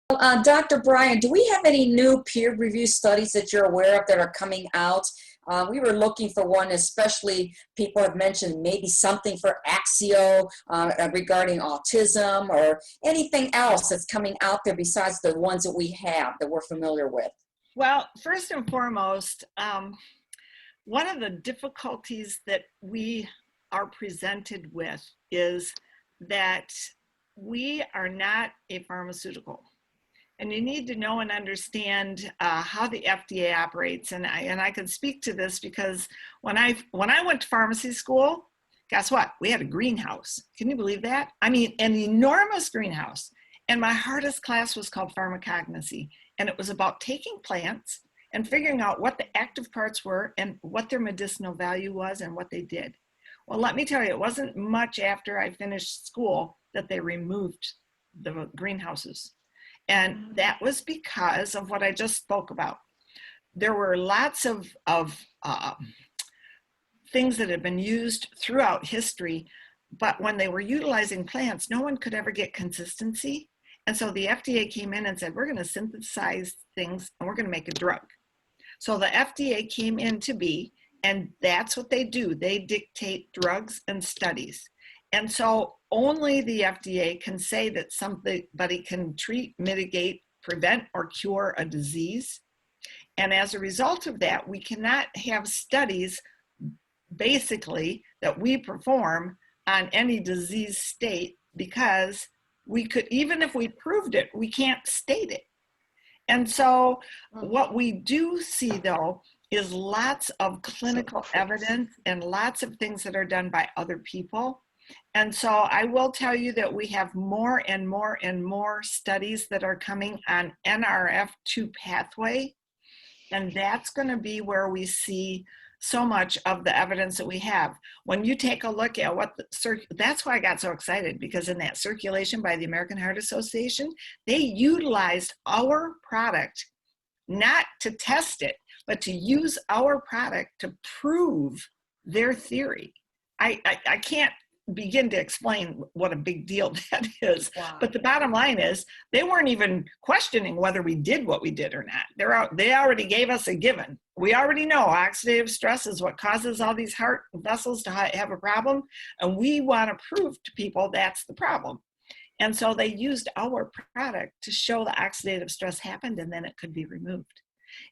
Dr. Bryan, do we have any new peer-reviewed studies that you're aware of that are coming out? We were looking for one, especially people have mentioned maybe something for Axio regarding autism or anything else that's coming out there besides the ones that we have that we're familiar with. Well, first and foremost, one of the difficulties that we are presented with is that we are not a pharmaceutical. And you need to know and understand how the FDA operates. And I can speak to this because when I went to pharmacy school, guess what? We had a greenhouse. Can you believe that? I mean, an enormous greenhouse. And my hardest class was called pharmacognosy. And it was about taking plants and figuring out what the active parts were and what their medicinal value was and what they did. Well, let me tell you, it wasn't much after I finished school that they removed the greenhouses. And that was because of what I just spoke about. There were lots of things that had been used throughout history, but when they were utilizing plants, no one could ever get consistency. And so the FDA came in and said, we're going to synthesize things and we're going to make a drug. So the FDA came in to be, and that's what they do. They dictate drugs and studies. And so only the FDA can say that somebody can treat, mitigate, prevent, or cure a disease. And as a result of that, we cannot have studies basically that we perform on any disease state because we could, even if we proved it, we can't state it. And so what we do see though is lots of clinical evidence and lots of things that are done by other people. And so I will tell you that we have more and more and more studies that are coming on NRF2 pathway. And that's going to be where we see so much of the evidence that we have. When you take a look at what that's why I got so excited, because in that circulation by the American Heart Association, they utilized our product, not to test it, but to use our product to prove their theory. I can't begin to explain what a big deal that is. Wow. But the bottom line is they weren't even questioning whether we did what we did or not. They already gave us a given. We already know oxidative stress is what causes all these heart vessels to have a problem. And we want to prove to people that's the problem. And so they used our product to show the oxidative stress happened and then it could be removed.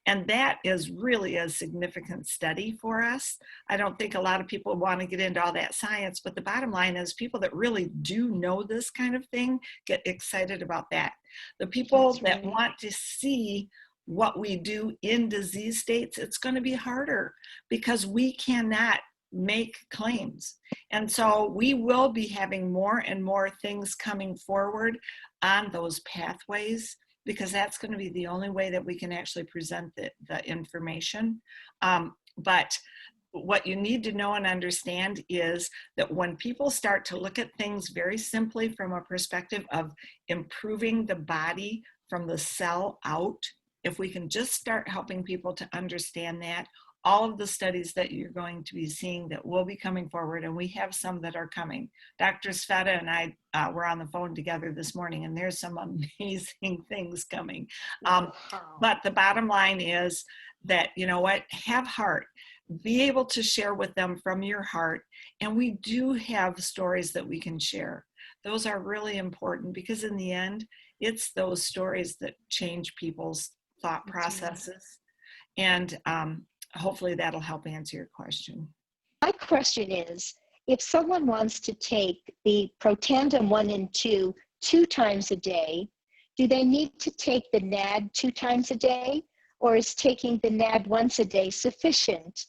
And that is really a significant study for us. I don't think a lot of people want to get into all that science, but the bottom line is people that really do know this kind of thing get excited about that. The people that want to see what we do in disease states, it's going to be harder because we cannot make claims. And so we will be having more and more things coming forward on those pathways, because that's going to be the only way that we can actually present the information. But what you need to know and understand is that when people start to look at things very simply from a perspective of improving the body from the cell out, if we can just start helping people to understand that, all of the studies that you're going to be seeing that will be coming forward, and we have some that are coming. Dr. Sveta and I were on the phone together this morning, and there's some amazing things coming. But the bottom line is that, you know what, have heart. Be able to share with them from your heart. And we do have stories that we can share. Those are really important because in the end, it's those stories that change people's thought processes. And hopefully that'll help answer your question. My question is, if someone wants to take the Protandim 1 and 2 times a day, do they need to take the NAD 2 times a day, or is taking the NAD once a day sufficient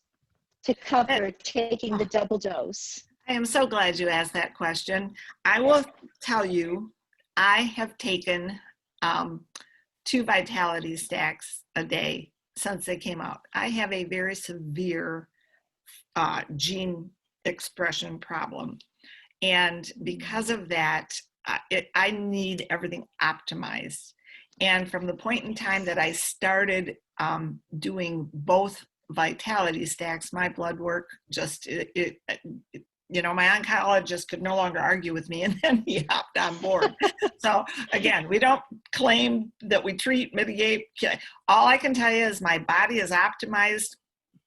to cover taking the double dose? I am so glad you asked that question. I will tell you, I have taken 2 Vitality Stacks a day since they came out. I have a very severe gene expression problem. And because of that, I need everything optimized. And from the point in time that I started doing both Vitality Stacks, my blood work just, you know, my oncologist could no longer argue with me, and then he hopped on board. So again, we don't claim that we treat, mitigate. All I can tell you is my body is optimized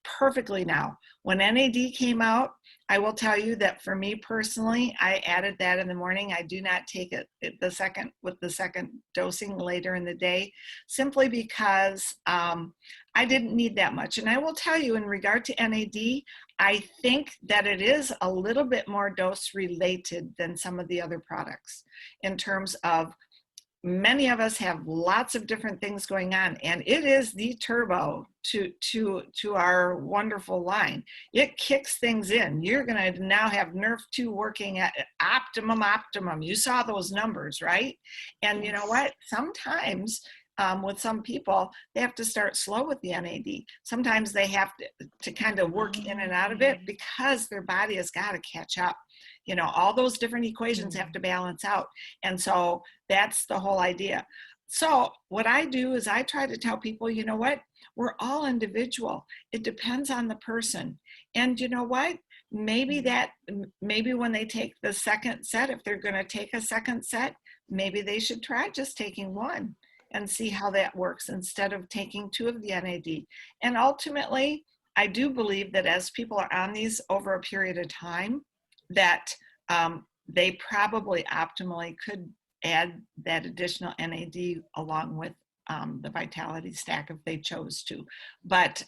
perfectly now. When NAD came out, I will tell you that for me personally, I added that in the morning. I do not take it with the second dosing later in the day, simply because I didn't need that much. And I will tell you, in regard to NAD, I think that it is a little bit more dose related than some of the other products, in terms of many of us have lots of different things going on, and it is the turbo to our wonderful line. It kicks things in. You're going to now have Nerf2 working at optimum. You saw those numbers, right? And you know what? Sometimes with some people, they have to start slow with the NAD. Sometimes they have to kind of work in and out of it, because their body has got to catch up. You know, all those different equations have to balance out. And so that's the whole idea. So what I do is I try to tell people, you know what, we're all individual. It depends on the person. And you know what, maybe when they take the second set, if they're going to take a second set, maybe they should try just taking one and see how that works, instead of taking 2 of the NAD. And ultimately, I do believe that as people are on these over a period of time, that they probably optimally could add that additional NAD along with the Vitality Stack if they chose to. But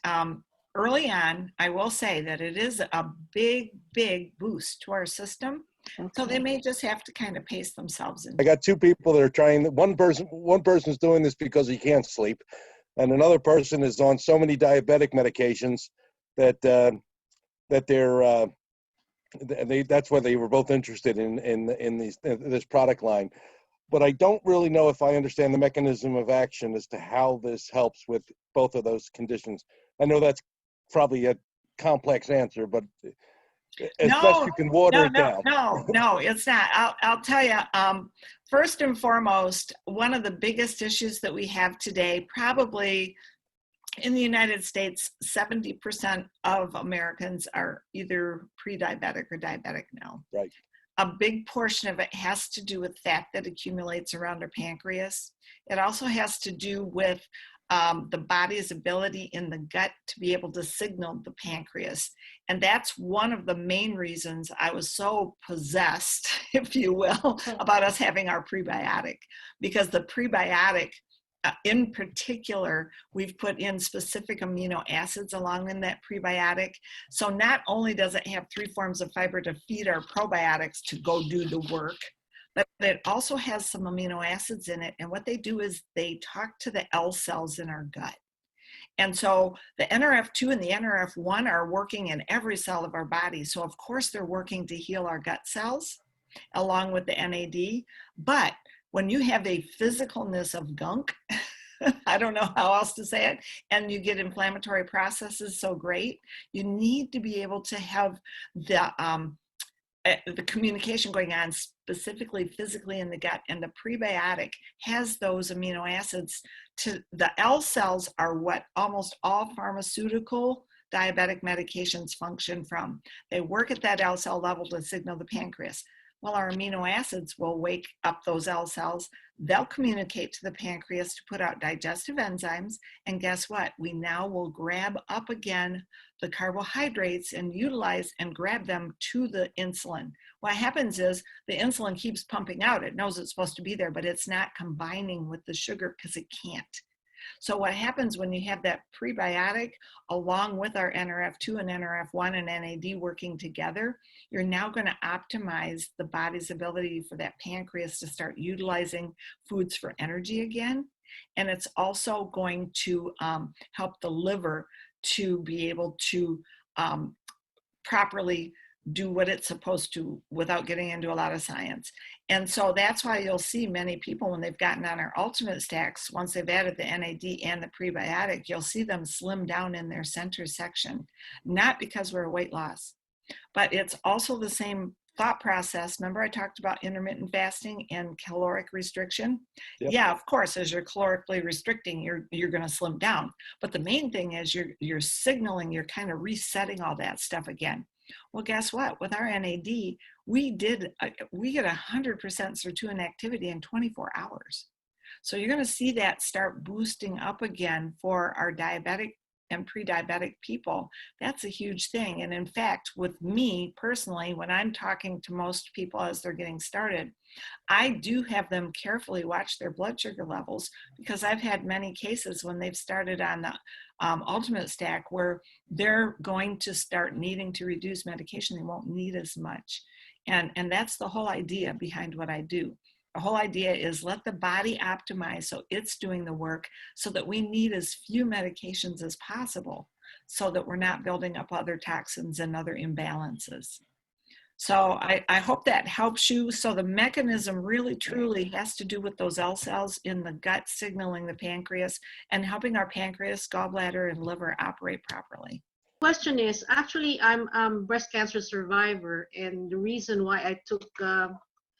early on, I will say that it is a big, big boost to our system. Okay. So they may just have to kind of pace themselves. I got 2 people that are trying. One person's doing this because he can't sleep, and another person is on so many diabetic medications that that's why they were both interested in this product line. But I don't really know if I understand the mechanism of action as to how this helps with both of those conditions. I know that's probably a complex answer, but as best you can water it down. No, it's not. I'll tell you, first and foremost, one of the biggest issues that we have today, probably in the United States, 70% of Americans are either pre-diabetic or diabetic now. Right. A big portion of it has to do with fat that accumulates around our pancreas. It also has to do with the body's ability in the gut to be able to signal the pancreas. And that's one of the main reasons I was so possessed, if you will, about us having our prebiotic, because the prebiotic, in particular, we've put in specific amino acids along in that prebiotic. So not only does it have 3 forms of fiber to feed our probiotics to go do the work, but it also has some amino acids in it. And what they do is they talk to the L cells in our gut. And so the NRF2 and the NRF1 are working in every cell of our body. So of course they're working to heal our gut cells along with the NAD. But when you have a physicalness of gunk, I don't know how else to say it, and you get inflammatory processes so great, you need to be able to have the communication going on specifically physically in the gut, and the prebiotic has those amino acids. The L cells are what almost all pharmaceutical diabetic medications function from. They work at that L cell level to signal the pancreas. Well, our amino acids will wake up those L cells. They'll communicate to the pancreas to put out digestive enzymes. And guess what? We now will grab up again the carbohydrates and utilize and grab them to the insulin. What happens is the insulin keeps pumping out. It knows it's supposed to be there, but it's not combining with the sugar because it can't. So what happens when you have that prebiotic along with our NRF2 and NRF1 and NAD working together, you're now going to optimize the body's ability for that pancreas to start utilizing foods for energy again. And it's also going to help the liver to be able to properly do what it's supposed to without getting into a lot of science. And so that's why you'll see many people when they've gotten on our ultimate stacks, once they've added the NAD and the prebiotic, you'll see them slim down in their center section, not because we're weight loss, but it's also the same thought process. Remember I talked about intermittent fasting and caloric restriction? Yep. Yeah, of course, as you're calorically restricting, you're going to slim down. But the main thing is you're signaling, you're kind of resetting all that stuff again. Well, guess what? With our NAD, we get 100% sirtuin activity in 24 hours. So you're going to see that start boosting up again for our diabetic and pre-diabetic people. That's a huge thing. And in fact, with me personally, when I'm talking to most people as they're getting started, I do have them carefully watch their blood sugar levels, because I've had many cases when they've started on the ultimate stack where they're going to start needing to reduce medication. They won't need as much. And that's the whole idea behind what I do. The whole idea is let the body optimize so it's doing the work, so that we need as few medications as possible, so that we're not building up other toxins and other imbalances. So I hope that helps you. So the mechanism really truly has to do with those L cells in the gut signaling the pancreas and helping our pancreas, gallbladder, and liver operate properly. Question is, actually, I'm a breast cancer survivor, and the reason why I took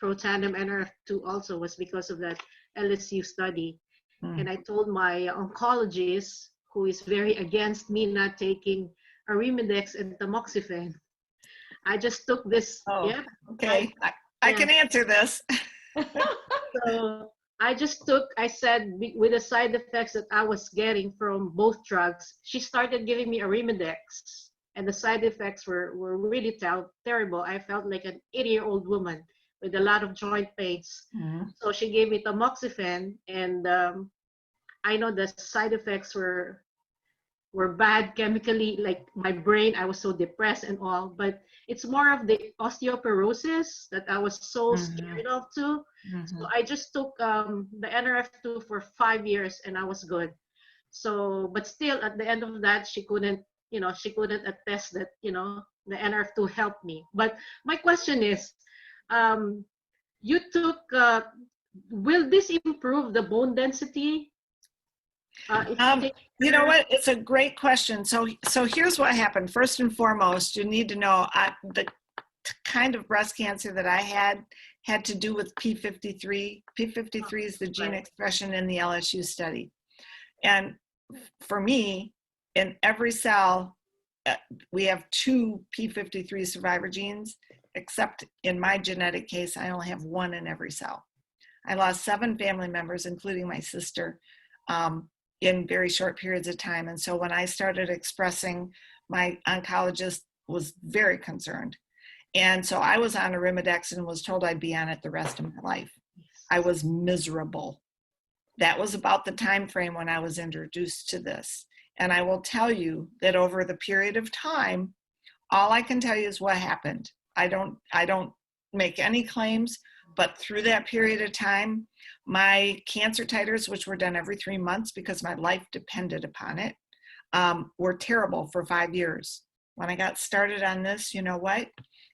Protandim NRF2 also was because of that LSU study. And I told my oncologist, who is very against me not taking Arimidex and tamoxifen, I just took this. Oh, yeah. okay. I can answer this. So I said, with the side effects that I was getting from both drugs, she started giving me Arimidex. And the side effects were really terrible. I felt like an 80-year-old woman with a lot of joint pains. So she gave me tamoxifen, and I know the side effects were bad chemically, like my brain, I was so depressed and all, but it's more of the osteoporosis that I was so scared of too. So I just took the NRF2 for 5 years and I was good. So, but still at the end of that, she couldn't attest that, the NRF2 helped me. But my question is, you took, will this improve the bone density? You know what? It's a great question. So here's what happened. First and foremost, you need to know the kind of breast cancer that I had to do with P53. P53 is the gene expression in the LSU study. And for me, in every cell, we have 2 P53 survivor genes, except in my genetic case, I only have 1 in every cell. I lost 7 family members, including my sister, in very short periods of time. And so when I started expressing, my oncologist was very concerned. And so I was on Arimidex and was told I'd be on it the rest of my life. I was miserable. That was about the time frame when I was introduced to this. And I will tell you that over the period of time, all I can tell you is what happened. I don't make any claims, but through that period of time, my cancer titers, which were done every 3 months because my life depended upon it, were terrible for 5 years. When I got started on this, you know what?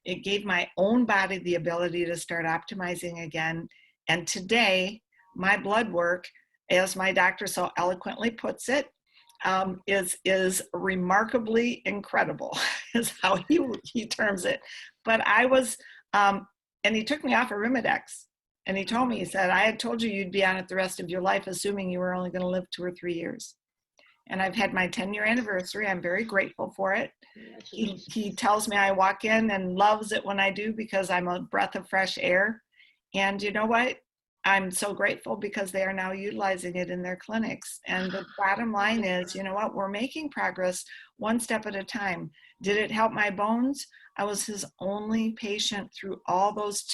It gave my own body the ability to start optimizing again. And today, my blood work, as my doctor so eloquently puts it, is remarkably incredible, is how he terms it. But I was, and he took me off Arimidex. And he told me, he said, I had told you you'd be on it the rest of your life, assuming you were only going to live 2 or 3 years. And I've had my 10-year anniversary. I'm very grateful for it. He tells me I walk in and loves it when I do, because I'm a breath of fresh air. And you know what? I'm so grateful because they are now utilizing it in their clinics. And the bottom line is, you know what? We're making progress 1 step at a time. Did it help my bones? I was his only patient through all those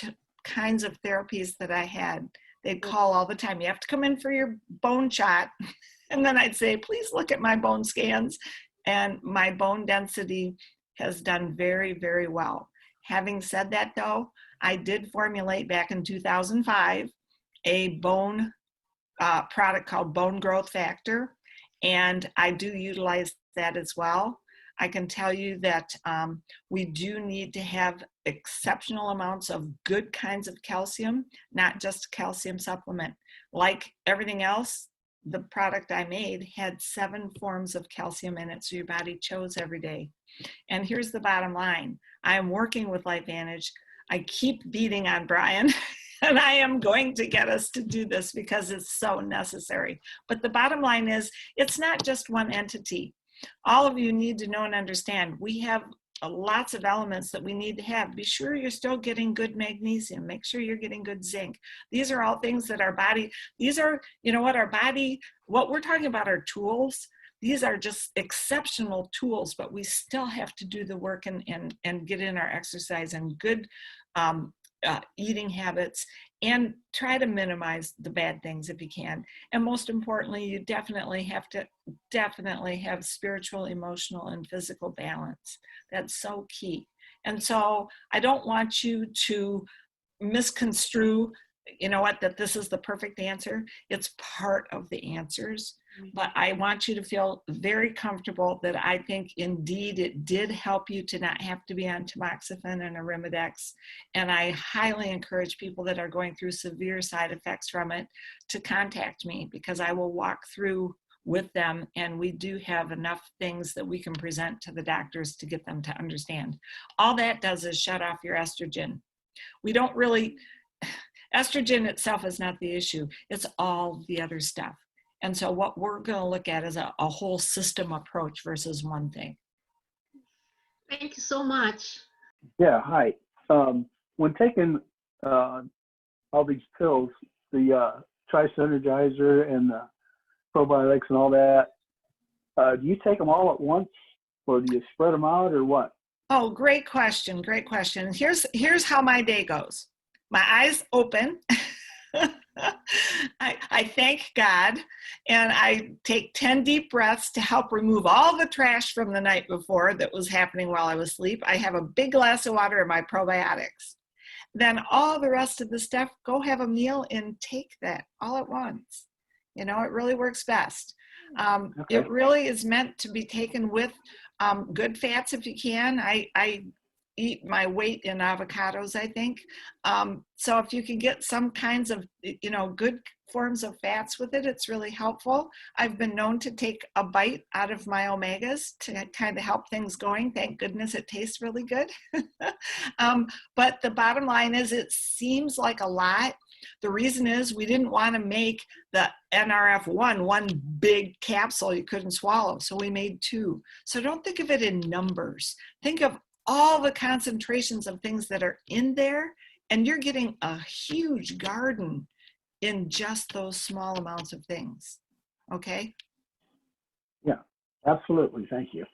kinds of therapies that I had. They'd call all the time, you have to come in for your bone shot. And then I'd say, please look at my bone scans. And my bone density has done very, very well. Having said that though, I did formulate back in 2005 a bone product called Bone Growth Factor. And I do utilize that as well. I can tell you that we do need to have exceptional amounts of good kinds of calcium, not just calcium supplement. Like everything else, the product I made had 7 forms of calcium in it, so your body chose every day. And here's the bottom line. I am working with LifeVantage. I keep beating on Bryan, and I am going to get us to do this because it's so necessary. But the bottom line is, it's not just one entity. All of you need to know and understand, we have lots of elements that we need to have. Be sure you're still getting good magnesium. Make sure you're getting good zinc. These are all things that our body, these are, you know what, our body, what we're talking about are tools. These are just exceptional tools, but we still have to do the work and get in our exercise and good eating habits, and try to minimize the bad things if you can. And most importantly, you definitely have to have spiritual, emotional, and physical balance. That's so key. And so I don't want you to misconstrue, you know what, that this is the perfect answer. It's part of the answers. But I want you to feel very comfortable that I think indeed it did help you to not have to be on tamoxifen and Arimidex. And I highly encourage people that are going through severe side effects from it to contact me, because I will walk through with them, and we do have enough things that we can present to the doctors to get them to understand. All that does is shut off your estrogen. We don't really, estrogen itself is not the issue. It's all the other stuff. And so what we're going to look at is a whole system approach versus one thing. Thank you so much. Yeah, hi. When taking all these pills, the Tri-Synergizer and the probiotics and all that, do you take them all at once, or do you spread them out, or what? Oh, great question. Great question. Here's how my day goes. My eyes open. I thank God, and I take 10 deep breaths to help remove all the trash from the night before that was happening while I was asleep. I have a big glass of water and my probiotics. Then all the rest of the stuff, go have a meal and take that all at once. You know, it really works best. Okay. It really is meant to be taken with good fats if you can. I eat my weight in avocados, I think. So if you can get some kinds of, you know, good forms of fats with it, it's really helpful. I've been known to take a bite out of my omegas to kind of help things going. Thank goodness it tastes really good. But the bottom line is, it seems like a lot. The reason is we didn't want to make the NRF1 one big capsule you couldn't swallow, so we made two. So don't think of it in numbers. Think of all the concentrations of things that are in there, and you're getting a huge garden in just those small amounts of things. Okay? Yeah, absolutely. Thank you.